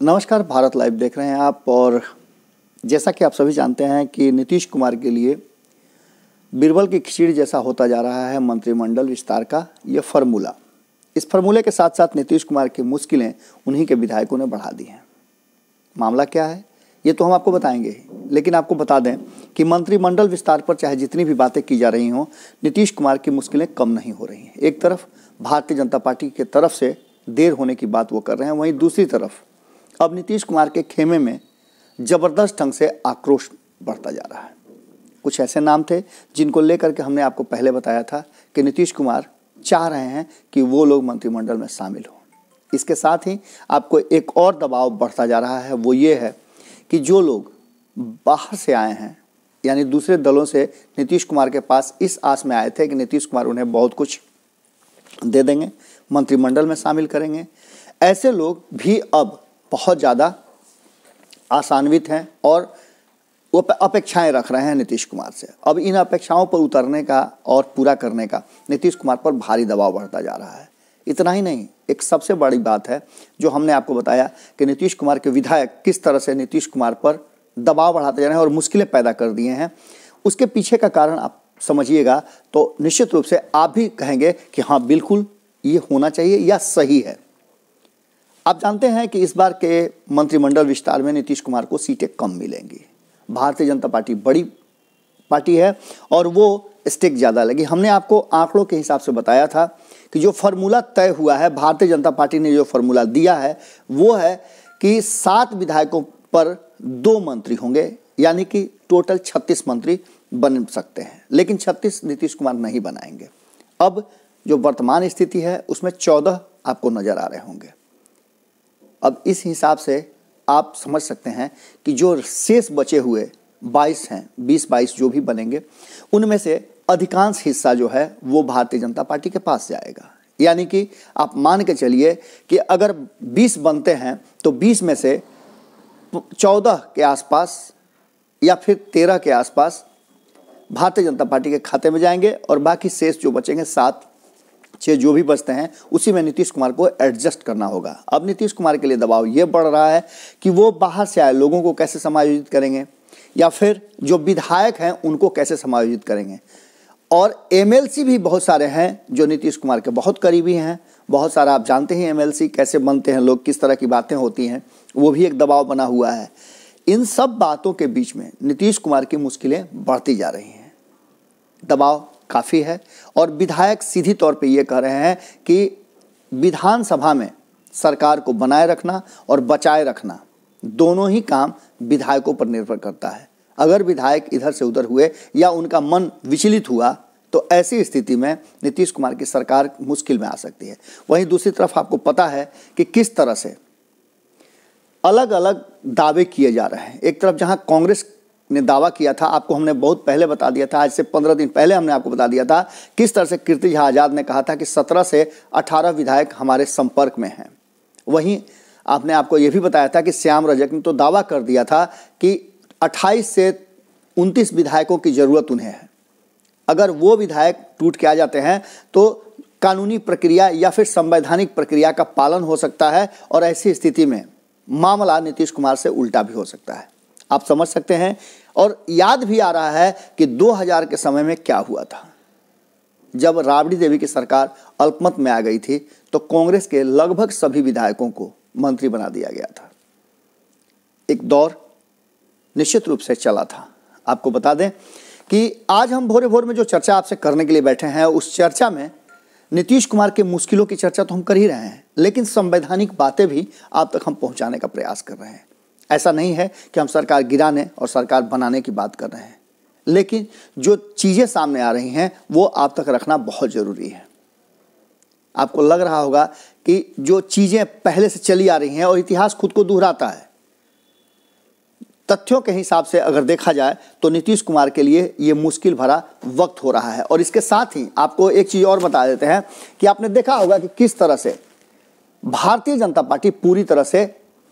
नमस्कार, भारत लाइव देख रहे हैं आप। और जैसा कि आप सभी जानते हैं कि नीतीश कुमार के लिए बीरबल की खिचड़ी जैसा होता जा रहा है मंत्रिमंडल विस्तार का ये फार्मूला। इस फार्मूले के साथ साथ नीतीश कुमार की मुश्किलें उन्हीं के विधायकों ने बढ़ा दी हैं। मामला क्या है ये तो हम आपको बताएंगे ही, लेकिन आपको बता दें कि मंत्रिमंडल विस्तार पर चाहे जितनी भी बातें की जा रही हों, नीतीश कुमार की मुश्किलें कम नहीं हो रही हैं। एक तरफ भारतीय जनता पार्टी की तरफ से देर होने की बात वो कर रहे हैं, वहीं दूसरी तरफ अब नीतीश कुमार के खेमे में ज़बरदस्त ढंग से आक्रोश बढ़ता जा रहा है। कुछ ऐसे नाम थे जिनको लेकर के हमने आपको पहले बताया था कि नीतीश कुमार चाह रहे हैं कि वो लोग मंत्रिमंडल में शामिल हों। इसके साथ ही आपको एक और दबाव बढ़ता जा रहा है, वो ये है कि जो लोग बाहर से आए हैं, यानी दूसरे दलों से नीतीश कुमार के पास इस आस में आए थे कि नीतीश कुमार उन्हें बहुत कुछ दे देंगे, मंत्रिमंडल में शामिल करेंगे, ऐसे लोग भी अब बहुत ज़्यादा आशान्वित हैं और वो अपेक्षाएं रख रहे हैं नीतीश कुमार से। अब इन अपेक्षाओं पर उतरने का और पूरा करने का नीतीश कुमार पर भारी दबाव बढ़ता जा रहा है। इतना ही नहीं, एक सबसे बड़ी बात है जो हमने आपको बताया कि नीतीश कुमार के विधायक किस तरह से नीतीश कुमार पर दबाव बढ़ाते जा रहे हैं और मुश्किलें पैदा कर दिए हैं। उसके पीछे का कारण आप समझिएगा तो निश्चित रूप से आप भी कहेंगे कि हाँ बिल्कुल ये होना चाहिए या सही है। आप जानते हैं कि इस बार के मंत्रिमंडल विस्तार में नीतीश कुमार को सीटें कम मिलेंगी। भारतीय जनता पार्टी बड़ी पार्टी है और वो स्टेक ज़्यादा लगी। हमने आपको आंकड़ों के हिसाब से बताया था कि जो फार्मूला तय हुआ है, भारतीय जनता पार्टी ने जो फार्मूला दिया है वो है कि 7 विधायकों पर 2 मंत्री होंगे, यानी कि टोटल 36 मंत्री बन सकते हैं, लेकिन 36 नीतीश कुमार नहीं बनाएंगे। अब जो वर्तमान स्थिति है उसमें 14 आपको नजर आ रहे होंगे। अब इस हिसाब से आप समझ सकते हैं कि जो शेष बचे हुए 22 हैं, 20-22 जो भी बनेंगे, उनमें से अधिकांश हिस्सा जो है वो भारतीय जनता पार्टी के पास जाएगा। यानी कि आप मान के चलिए कि अगर 20 बनते हैं तो 20 में से 14 के आसपास या फिर 13 के आसपास भारतीय जनता पार्टी के खाते में जाएंगे और बाकी शेष जो बचेंगे 7-6 जो भी बचते हैं उसी में नीतीश कुमार को एडजस्ट करना होगा। अब नीतीश कुमार के लिए दबाव ये बढ़ रहा है कि वो बाहर से आए लोगों को कैसे समायोजित करेंगे या फिर जो विधायक हैं उनको कैसे समायोजित करेंगे। और एमएलसी भी बहुत सारे हैं जो नीतीश कुमार के बहुत करीबी हैं। बहुत सारा आप जानते हैं एमएलसी कैसे बनते हैं, लोग किस तरह की बातें होती हैं, वो भी एक दबाव बना हुआ है। इन सब बातों के बीच में नीतीश कुमार की मुश्किलें बढ़ती जा रही हैं, दबाव काफ़ी है। और विधायक सीधी तौर पे ये कह रहे हैं कि विधानसभा में सरकार को बनाए रखना और बचाए रखना दोनों ही काम विधायकों पर निर्भर करता है। अगर विधायक इधर से उधर हुए या उनका मन विचलित हुआ तो ऐसी स्थिति में नीतीश कुमार की सरकार मुश्किल में आ सकती है। वहीं दूसरी तरफ आपको पता है कि किस तरह से अलग अलग दावे किए जा रहे हैं। एक तरफ जहां कांग्रेस ने दावा किया था, आपको हमने बहुत पहले बता दिया था, आज से 15 दिन पहले हमने आपको बता दिया था किस तरह से कीर्ति झा आज़ाद ने कहा था कि 17 से 18 विधायक हमारे संपर्क में हैं। वहीं आपने आपको यह भी बताया था कि श्याम रजक ने तो दावा कर दिया था कि 28 से 29 विधायकों की ज़रूरत उन्हें है। अगर वो विधायक टूट के आ जाते हैं तो कानूनी प्रक्रिया या फिर संवैधानिक प्रक्रिया का पालन हो सकता है और ऐसी स्थिति में मामला नीतीश कुमार से उल्टा भी हो सकता है। आप समझ सकते हैं। और याद भी आ रहा है कि 2000 के समय में क्या हुआ था। जब राबड़ी देवी की सरकार अल्पमत में आ गई थी तो कांग्रेस के लगभग सभी विधायकों को मंत्री बना दिया गया था। एक दौर निश्चित रूप से चला था। आपको बता दें कि आज हम भोरे भोर में जो चर्चा आपसे करने के लिए बैठे हैं उस चर्चा में नीतीश कुमार के मुश्किलों की चर्चा तो हम कर ही रहे हैं, लेकिन संवैधानिक बातें भी आप तक हम पहुंचाने का प्रयास कर रहे हैं। ऐसा नहीं है कि हम सरकार गिराने और सरकार बनाने की बात कर रहे हैं, लेकिन जो चीज़ें सामने आ रही हैं वो आप तक रखना बहुत ज़रूरी है। आपको लग रहा होगा कि जो चीज़ें पहले से चली आ रही हैं और इतिहास खुद को दोहराता है। तथ्यों के हिसाब से अगर देखा जाए तो नीतीश कुमार के लिए ये मुश्किल भरा वक्त हो रहा है। और इसके साथ ही आपको एक चीज़ और बता देते हैं कि आपने देखा होगा कि किस तरह से भारतीय जनता पार्टी पूरी तरह से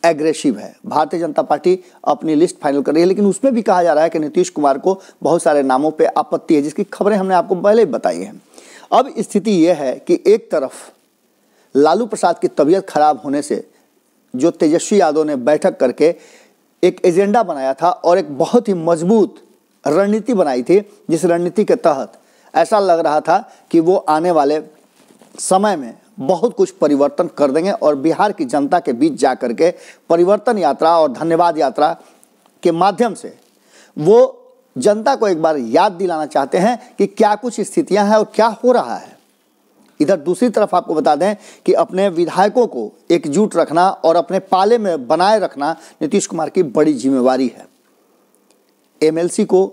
एग्रेसिव है। भारतीय जनता पार्टी अपनी लिस्ट फाइनल कर रही है, लेकिन उसमें भी कहा जा रहा है कि नीतीश कुमार को बहुत सारे नामों पे आपत्ति है, जिसकी खबरें हमने आपको पहले ही बताई हैं। अब स्थिति यह है कि एक तरफ लालू प्रसाद की तबीयत खराब होने से जो तेजस्वी यादव ने बैठक करके एक एजेंडा बनाया था और एक बहुत ही मजबूत रणनीति बनाई थी, जिस रणनीति के तहत ऐसा लग रहा था कि वो आने वाले समय में बहुत कुछ परिवर्तन कर देंगे और बिहार की जनता के बीच जा कर के परिवर्तन यात्रा और धन्यवाद यात्रा के माध्यम से वो जनता को एक बार याद दिलाना चाहते हैं कि क्या कुछ स्थितियां हैं और क्या हो रहा है। इधर दूसरी तरफ आपको बता दें कि अपने विधायकों को एकजुट रखना और अपने पाले में बनाए रखना नीतीश कुमार की बड़ी जिम्मेवारी है। एमएलसी को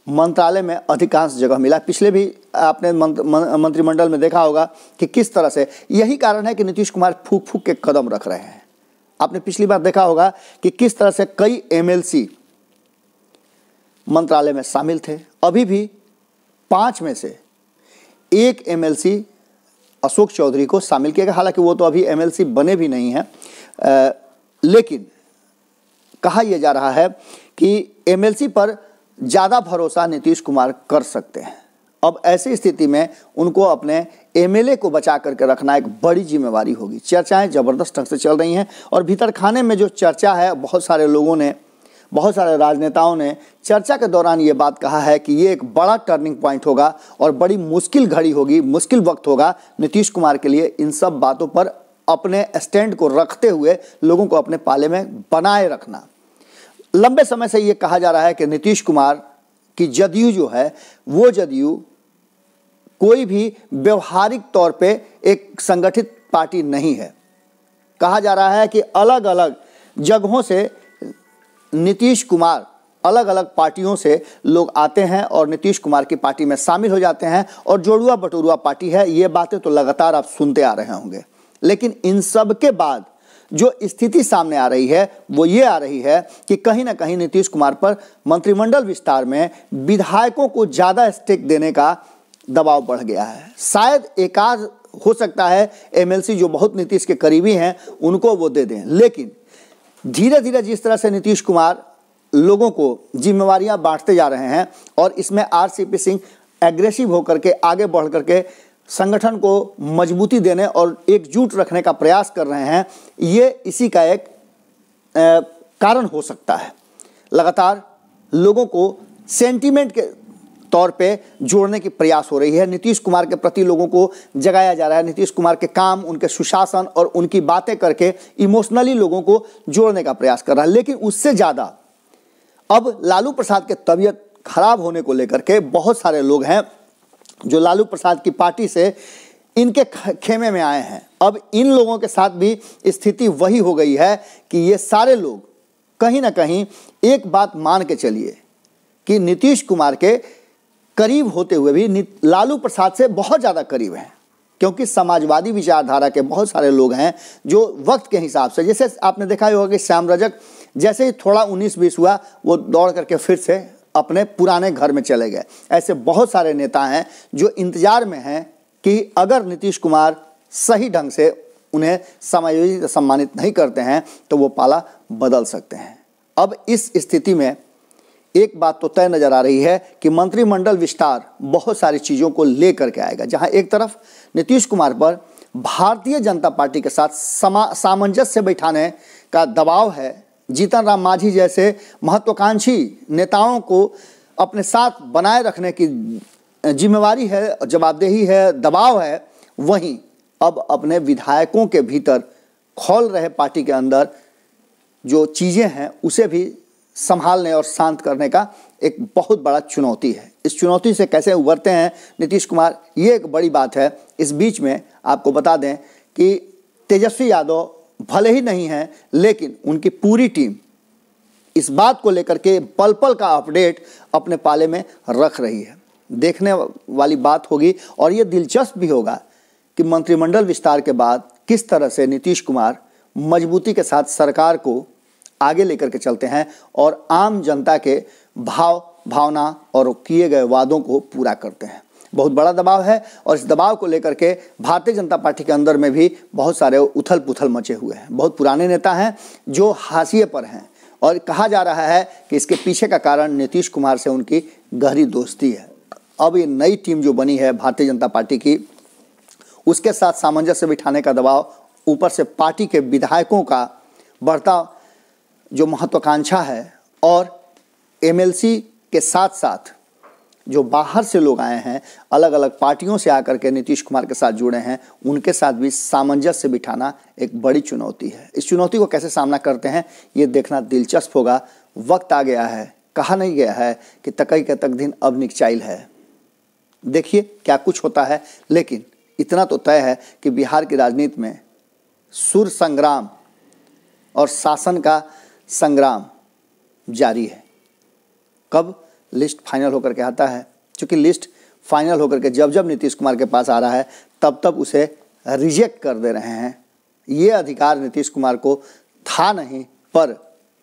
मंत्रालय में अधिकांश जगह मिला। पिछले भी आपने मंत्रिमंडल में देखा होगा कि किस तरह से, यही कारण है कि नीतीश कुमार फूक फूक के कदम रख रहे हैं। आपने पिछली बार देखा होगा कि किस तरह से कई एमएलसी मंत्रालय में शामिल थे। अभी भी 5 में से 1 एमएलसी अशोक चौधरी को शामिल किया गया, हालांकि वो तो अभी एमएलसी बने भी नहीं हैं, लेकिन कहा यह जा रहा है कि एमएलसी पर ज़्यादा भरोसा नीतीश कुमार कर सकते हैं। अब ऐसी स्थिति में उनको अपने एमएलए को बचा करके रखना एक बड़ी जिम्मेवारी होगी। चर्चाएं ज़बरदस्त ढंग से चल रही हैं और भीतर खाने में जो चर्चा है, बहुत सारे लोगों ने, बहुत सारे राजनेताओं ने चर्चा के दौरान ये बात कहा है कि ये एक बड़ा टर्निंग पॉइंट होगा और बड़ी मुश्किल घड़ी होगी, मुश्किल वक्त होगा नीतीश कुमार के लिए इन सब बातों पर अपने स्टैंड को रखते हुए लोगों को अपने पाले में बनाए रखना। लंबे समय से ये कहा जा रहा है कि नीतीश कुमार की जदयू जो है वो जदयू कोई भी व्यवहारिक तौर पे एक संगठित पार्टी नहीं है। कहा जा रहा है कि अलग अलग जगहों से नीतीश कुमार, अलग अलग पार्टियों से लोग आते हैं और नीतीश कुमार की पार्टी में शामिल हो जाते हैं और जोड़ुआ बटोरुआ पार्टी है। ये बातें तो लगातार आप सुनते आ रहे होंगे, लेकिन इन सब के बाद जो स्थिति सामने आ रही है वो ये आ रही है कि कहीं ना कहीं नीतीश कुमार पर मंत्रिमंडल विस्तार में विधायकों को ज़्यादा स्टेक देने का दबाव बढ़ गया है। शायद एकाध हो सकता है एमएलसी जो बहुत नीतीश के करीबी हैं उनको वो दे दें, लेकिन धीरे धीरे जिस तरह से नीतीश कुमार लोगों को जिम्मेवारियां बांटते जा रहे हैं और इसमें आरसीपी सिंह एग्रेसिव होकर के आगे बढ़ करके संगठन को मजबूती देने और एकजुट रखने का प्रयास कर रहे हैं, ये इसी का एक कारण हो सकता है। लगातार लोगों को सेंटीमेंट के तौर पे जोड़ने की प्रयास हो रही है। नीतीश कुमार के प्रति लोगों को जगाया जा रहा है। नीतीश कुमार के काम, उनके सुशासन और उनकी बातें करके इमोशनली लोगों को जोड़ने का प्रयास कर रहा है। लेकिन उससे ज़्यादा अब लालू प्रसाद के तबीयत खराब होने को लेकर के बहुत सारे लोग हैं जो लालू प्रसाद की पार्टी से इनके खेमे में आए हैं। अब इन लोगों के साथ भी स्थिति वही हो गई है कि ये सारे लोग कहीं ना कहीं एक बात मान के चलिए कि नीतीश कुमार के करीब होते हुए भी लालू प्रसाद से बहुत ज़्यादा करीब हैं, क्योंकि समाजवादी विचारधारा के बहुत सारे लोग हैं जो वक्त के हिसाब से, जैसे आपने देखा होगा कि श्याम रजक जैसे ही थोड़ा 19-20 हुआ वो दौड़ करके फिर से अपने पुराने घर में चले गए। ऐसे बहुत सारे नेता हैं जो इंतजार में हैं कि अगर नीतीश कुमार सही ढंग से उन्हें समायोजित सम्मानित नहीं करते हैं तो वो पाला बदल सकते हैं। अब इस स्थिति में एक बात तो तय नजर आ रही है कि मंत्रिमंडल विस्तार बहुत सारी चीज़ों को लेकर के आएगा, जहां एक तरफ नीतीश कुमार पर भारतीय जनता पार्टी के साथ सामंजस्य बैठाने का दबाव है। जीतन राम मांझी जैसे महत्वाकांक्षी नेताओं को अपने साथ बनाए रखने की जिम्मेवारी है, जवाबदेही है, दबाव है। वहीं अब अपने विधायकों के भीतर खौल रहे पार्टी के अंदर जो चीज़ें हैं उसे भी संभालने और शांत करने का एक बहुत बड़ा चुनौती है। इस चुनौती से कैसे उभरते हैं नीतीश कुमार, ये एक बड़ी बात है। इस बीच में आपको बता दें कि तेजस्वी यादव भले ही नहीं हैं, लेकिन उनकी पूरी टीम इस बात को लेकर के पल पल का अपडेट अपने पाले में रख रही है। देखने वाली बात होगी और ये दिलचस्प भी होगा कि मंत्रिमंडल विस्तार के बाद किस तरह से नीतीश कुमार मजबूती के साथ सरकार को आगे लेकर के चलते हैं और आम जनता के भावना और किए गए वादों को पूरा करते हैं। बहुत बड़ा दबाव है और इस दबाव को लेकर के भारतीय जनता पार्टी के अंदर में भी बहुत सारे उथल पुथल मचे हुए हैं। बहुत पुराने नेता हैं जो हाशिए पर हैं और कहा जा रहा है कि इसके पीछे का कारण नीतीश कुमार से उनकी गहरी दोस्ती है। अब ये नई टीम जो बनी है भारतीय जनता पार्टी की, उसके साथ सामंजस्य बिठाने का दबाव, ऊपर से पार्टी के विधायकों का बढ़ता जो महत्वाकांक्षा है और एमएलसी के साथ साथ जो बाहर से लोग आए हैं, अलग अलग पार्टियों से आकर के नीतीश कुमार के साथ जुड़े हैं, उनके साथ भी सामंजस्य बिठाना एक बड़ी चुनौती है। इस चुनौती को कैसे सामना करते हैं ये देखना दिलचस्प होगा। वक्त आ गया है, कहा नहीं गया है कि तकई का तक दिन अब निकचाइल है। देखिए क्या कुछ होता है, लेकिन इतना तो तय है कि बिहार की राजनीति में सुर संग्राम और शासन का संग्राम जारी है। कब लिस्ट फाइनल होकर के आता है, क्योंकि लिस्ट फाइनल होकर के जब जब नीतीश कुमार के पास आ रहा है तब तब उसे रिजेक्ट कर दे रहे हैं। ये अधिकार नीतीश कुमार को था नहीं, पर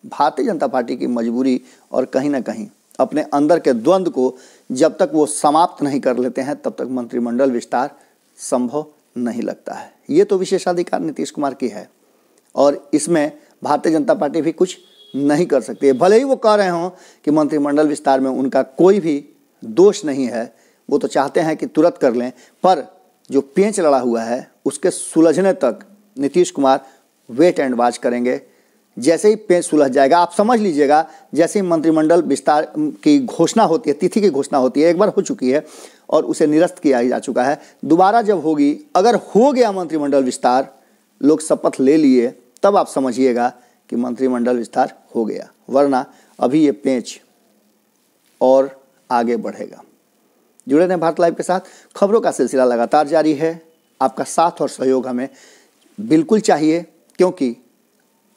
भारतीय जनता पार्टी की मजबूरी और कहीं ना कहीं अपने अंदर के द्वंद्व को जब तक वो समाप्त नहीं कर लेते हैं तब तक मंत्रिमंडल विस्तार संभव नहीं लगता है। ये तो विशेषाधिकार नीतीश कुमार की है और इसमें भारतीय जनता पार्टी भी कुछ नहीं कर सकती है। भले ही वो कह रहे हों कि मंत्रिमंडल विस्तार में उनका कोई भी दोष नहीं है, वो तो चाहते हैं कि तुरंत कर लें, पर जो पेंच लड़ा हुआ है उसके सुलझने तक Nitish Kumar wait and watch करेंगे। जैसे ही पेंच सुलझ जाएगा, आप समझ लीजिएगा, जैसे ही मंत्रिमंडल विस्तार की घोषणा होती है, तिथि की घोषणा होती है, एक बार हो चुकी है और उसे निरस्त किया जा चुका है, दोबारा जब होगी, अगर हो गया मंत्रिमंडल विस्तार, लोग शपथ ले लिए, तब आप समझिएगा कि मंत्रिमंडल विस्तार हो गया, वरना अभी ये पेंच और आगे बढ़ेगा। जुड़े रहें भारत लाइव के साथ। खबरों का सिलसिला लगातार जारी है। आपका साथ और सहयोग हमें बिल्कुल चाहिए, क्योंकि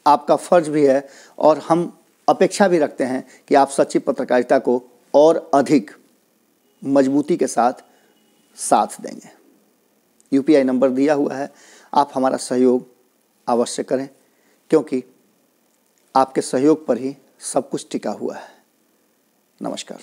आपका फर्ज भी है और हम अपेक्षा भी रखते हैं कि आप सच्ची पत्रकारिता को और अधिक मजबूती के साथ देंगे। यूपीआई नंबर दिया हुआ है, आप हमारा सहयोग अवश्य करें, क्योंकि आपके सहयोग पर ही सब कुछ टिका हुआ है। नमस्कार।